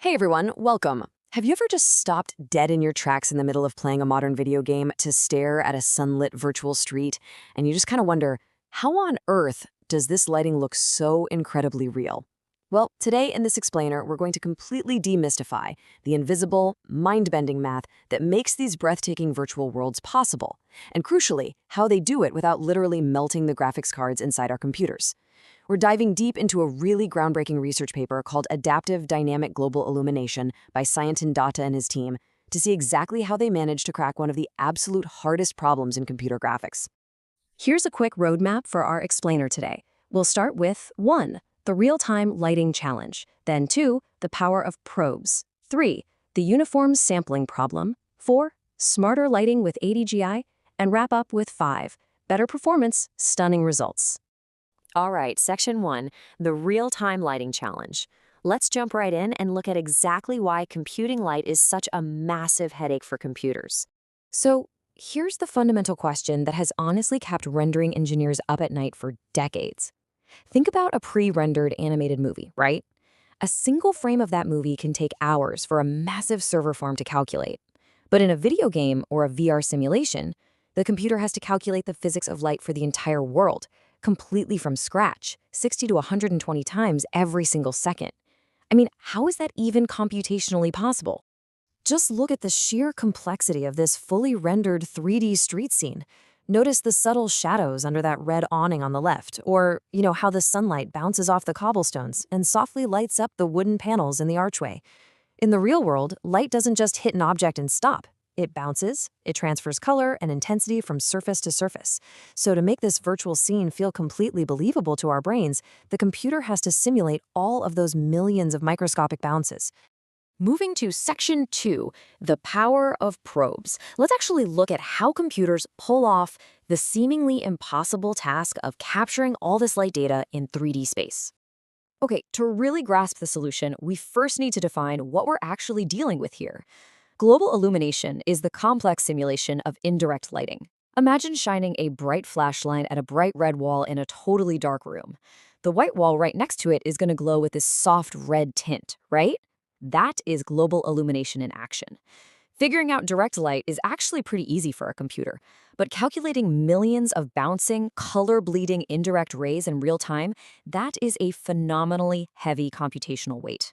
Hey everyone, welcome. Have you ever just stopped dead in your tracks in the middle of playing a modern video game to stare at a sunlit virtual street, and you just kind of wonder, how on earth does this lighting look so incredibly real? Well, today in this explainer, we're going to completely demystify the invisible, mind-bending math that makes these breathtaking virtual worlds possible, and crucially, how they do it without literally melting the graphics cards inside our computers. We're diving deep into a really groundbreaking research paper called Adaptive Dynamic Global Illumination by Scientin Datta and his team to see exactly how they managed to crack one of the absolute hardest problems in computer graphics. Here's a quick roadmap for our explainer today. We'll start with 1. The real-time lighting challenge. Then 2. The power of probes. 3. The uniform sampling problem. 4. Smarter lighting with ADGI. And wrap up with 5. Better performance, stunning results. All right, Section 1, the real-time lighting challenge. Let's jump right in and look at exactly why computing light is such a massive headache for computers. So, here's the fundamental question that has honestly kept rendering engineers up at night for decades. Think about a pre-rendered animated movie, right? A single frame of that movie can take hours for a massive server farm to calculate. But in a video game or a VR simulation, the computer has to calculate the physics of light for the entire world, completely from scratch, 60 to 120 times every single second. I mean, how is that even computationally possible? Just look at the sheer complexity of this fully rendered 3D street scene. Notice the subtle shadows under that red awning on the left, or, how the sunlight bounces off the cobblestones and softly lights up the wooden panels in the archway. In the real world, light doesn't just hit an object and stop. It bounces, it transfers color and intensity from surface to surface. So to make this virtual scene feel completely believable to our brains, the computer has to simulate all of those millions of microscopic bounces. Moving to Section 2, the power of probes. Let's actually look at how computers pull off the seemingly impossible task of capturing all this light data in 3D space. Okay, to really grasp the solution, we first need to define what we're actually dealing with here. Global illumination is the complex simulation of indirect lighting. Imagine shining a bright flashlight at a bright red wall in a totally dark room. The white wall right next to it is going to glow with this soft red tint, right? That is global illumination in action. Figuring out direct light is actually pretty easy for a computer, but calculating millions of bouncing, color-bleeding indirect rays in real time, that is a phenomenally heavy computational weight.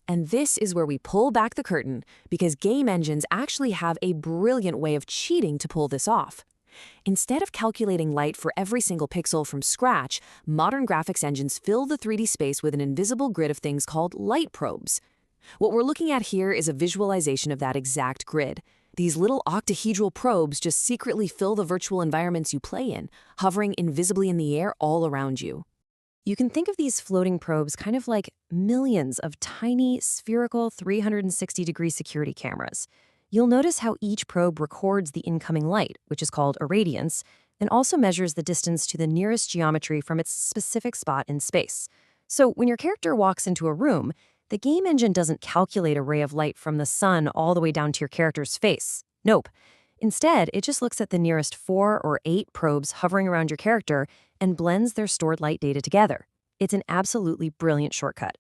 And this is where we pull back the curtain, because game engines actually have a brilliant way of cheating to pull this off. Instead of calculating light for every single pixel from scratch, modern graphics engines fill the 3D space with an invisible grid of things called light probes. What we're looking at here is a visualization of that exact grid. These little octahedral probes just secretly fill the virtual environments you play in, hovering invisibly in the air all around you. You can think of these floating probes kind of like millions of tiny, spherical 360-degree security cameras. You'll notice how each probe records the incoming light, which is called irradiance, and also measures the distance to the nearest geometry from its specific spot in space. So when your character walks into a room, the game engine doesn't calculate a ray of light from the sun all the way down to your character's face. Nope. Instead, it just looks at the nearest 4 or 8 probes hovering around your character and blends their stored light data together. It's an absolutely brilliant shortcut.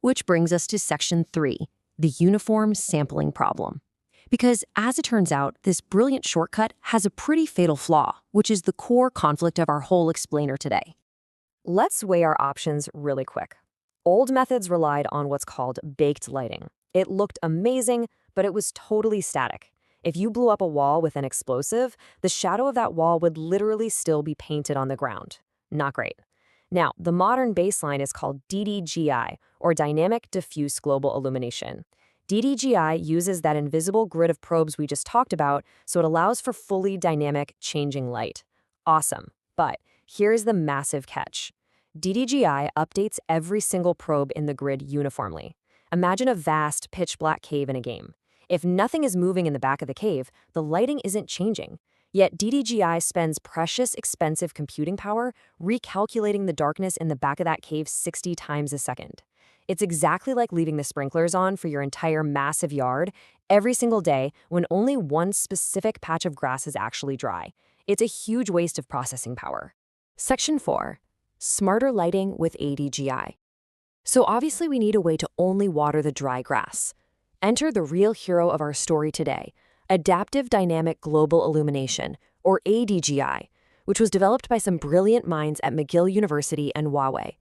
Which brings us to Section 3, the uniform sampling problem. Because as it turns out, this brilliant shortcut has a pretty fatal flaw, which is the core conflict of our whole explainer today. Let's weigh our options really quick. Old methods relied on what's called baked lighting. It looked amazing, but it was totally static. If you blew up a wall with an explosive, the shadow of that wall would literally still be painted on the ground. Not great. Now, the modern baseline is called DDGI, or Dynamic Diffuse Global Illumination. DDGI uses that invisible grid of probes we just talked about, so it allows for fully dynamic, changing light. Awesome. But here's the massive catch. DDGI updates every single probe in the grid uniformly. Imagine a vast, pitch-black cave in a game. If nothing is moving in the back of the cave, the lighting isn't changing. Yet DDGI spends precious, expensive computing power recalculating the darkness in the back of that cave 60 times a second. It's exactly like leaving the sprinklers on for your entire massive yard every single day when only one specific patch of grass is actually dry. It's a huge waste of processing power. Section 4. Smarter lighting with ADGI. So obviously we need a way to only water the dry grass. Enter the real hero of our story today, Adaptive Dynamic Global Illumination, or ADGI, which was developed by some brilliant minds at McGill University and Huawei.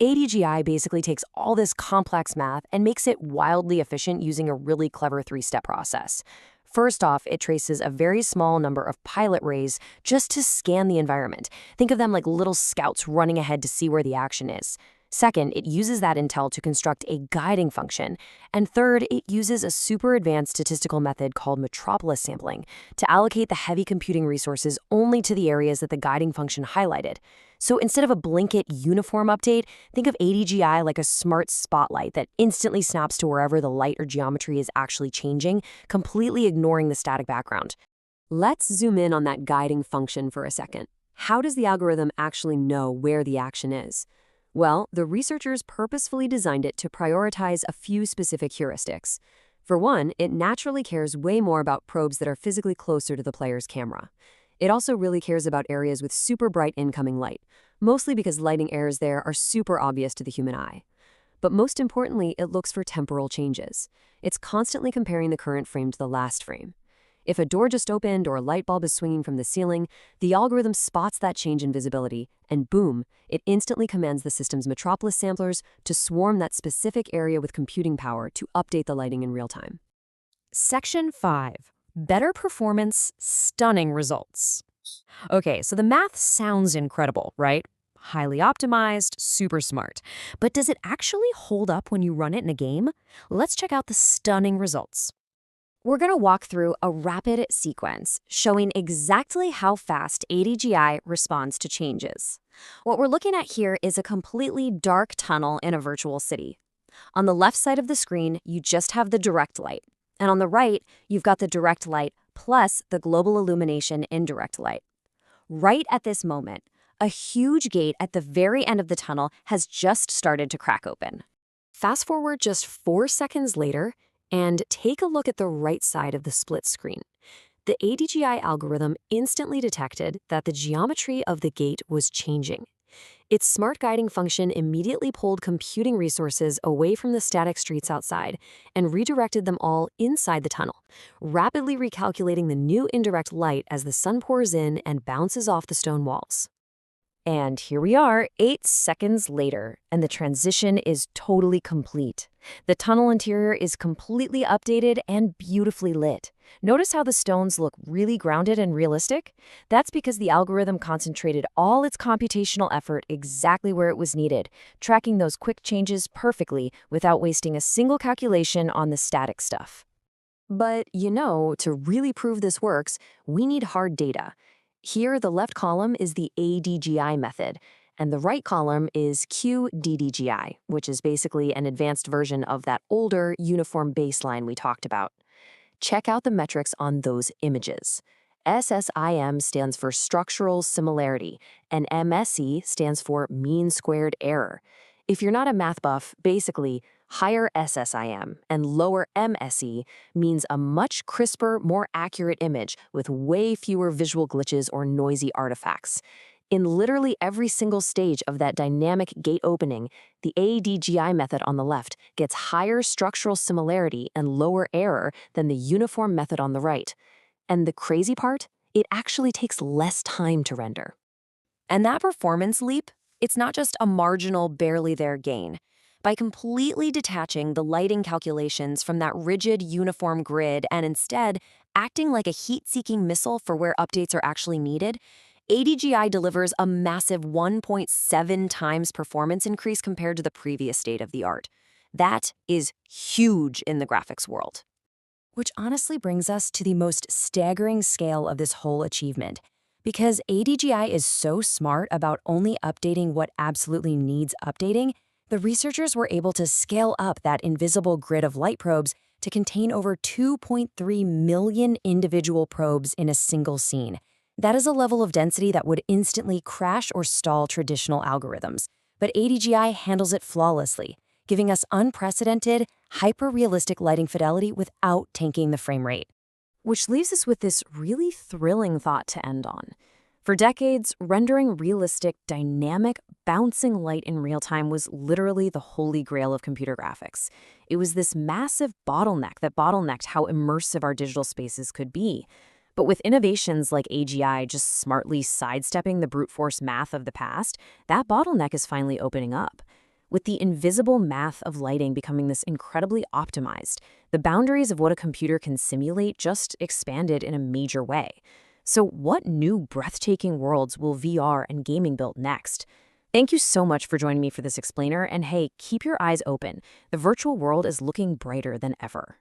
ADGI basically takes all this complex math and makes it wildly efficient using a really clever three-step process. First off, it traces a very small number of pilot rays just to scan the environment. Think of them like little scouts running ahead to see where the action is. Second, it uses that intel to construct a guiding function. And third, it uses a super advanced statistical method called metropolis sampling to allocate the heavy computing resources only to the areas that the guiding function highlighted. So instead of a blanket uniform update, think of ADGI like a smart spotlight that instantly snaps to wherever the light or geometry is actually changing, completely ignoring the static background. Let's zoom in on that guiding function for a second. How does the algorithm actually know where the action is? Well, the researchers purposefully designed it to prioritize a few specific heuristics. For one, it naturally cares way more about probes that are physically closer to the player's camera. It also really cares about areas with super bright incoming light, mostly because lighting errors there are super obvious to the human eye. But most importantly, it looks for temporal changes. It's constantly comparing the current frame to the last frame. If a door just opened or a light bulb is swinging from the ceiling, the algorithm spots that change in visibility, and boom, it instantly commands the system's metropolis samplers to swarm that specific area with computing power to update the lighting in real time. Section 5. Better performance, stunning results. Okay, so the math sounds incredible, right? Highly optimized, super smart. But does it actually hold up when you run it in a game? Let's check out the stunning results. We're going to walk through a rapid sequence showing exactly how fast ADGI responds to changes. What we're looking at here is a completely dark tunnel in a virtual city. On the left side of the screen, you just have the direct light. And on the right, you've got the direct light plus the global illumination indirect light. Right at this moment, a huge gate at the very end of the tunnel has just started to crack open. Fast forward just 4 seconds later, and take a look at the right side of the split screen. The ADGI algorithm instantly detected that the geometry of the gate was changing. Its smart guiding function immediately pulled computing resources away from the static streets outside and redirected them all inside the tunnel, rapidly recalculating the new indirect light as the sun pours in and bounces off the stone walls. And here we are, 8 seconds later, and the transition is totally complete. The tunnel interior is completely updated and beautifully lit. Notice how the stones look really grounded and realistic? That's because the algorithm concentrated all its computational effort exactly where it was needed, tracking those quick changes perfectly without wasting a single calculation on the static stuff. But, to really prove this works, we need hard data. Here, the left column is the ADGI method, and the right column is QDDGI, which is basically an advanced version of that older uniform baseline we talked about. Check out the metrics on those images. SSIM stands for structural similarity, and MSE stands for mean squared error. If you're not a math buff, basically, higher SSIM and lower MSE means a much crisper, more accurate image with way fewer visual glitches or noisy artifacts. In literally every single stage of that dynamic gate opening, the ADGI method on the left gets higher structural similarity and lower error than the uniform method on the right. And the crazy part? It actually takes less time to render. And that performance leap, it's not just a marginal, barely there gain. By completely detaching the lighting calculations from that rigid, uniform grid and instead acting like a heat-seeking missile for where updates are actually needed, ADGI delivers a massive 1.7 times performance increase compared to the previous state of the art. That is huge in the graphics world. Which honestly brings us to the most staggering scale of this whole achievement. Because ADGI is so smart about only updating what absolutely needs updating, the researchers were able to scale up that invisible grid of light probes to contain over 2.3 million individual probes in a single scene. That is a level of density that would instantly crash or stall traditional algorithms. But ADGI handles it flawlessly, giving us unprecedented, hyper-realistic lighting fidelity without tanking the frame rate. Which leaves us with this really thrilling thought to end on. For decades, rendering realistic, dynamic, bouncing light in real time was literally the holy grail of computer graphics. It was this massive bottleneck that bottlenecked how immersive our digital spaces could be. But with innovations like AGI just smartly sidestepping the brute force math of the past, that bottleneck is finally opening up. With the invisible math of lighting becoming this incredibly optimized, the boundaries of what a computer can simulate just expanded in a major way. So what new breathtaking worlds will VR and gaming build next? Thank you so much for joining me for this explainer, and hey, keep your eyes open. The virtual world is looking brighter than ever.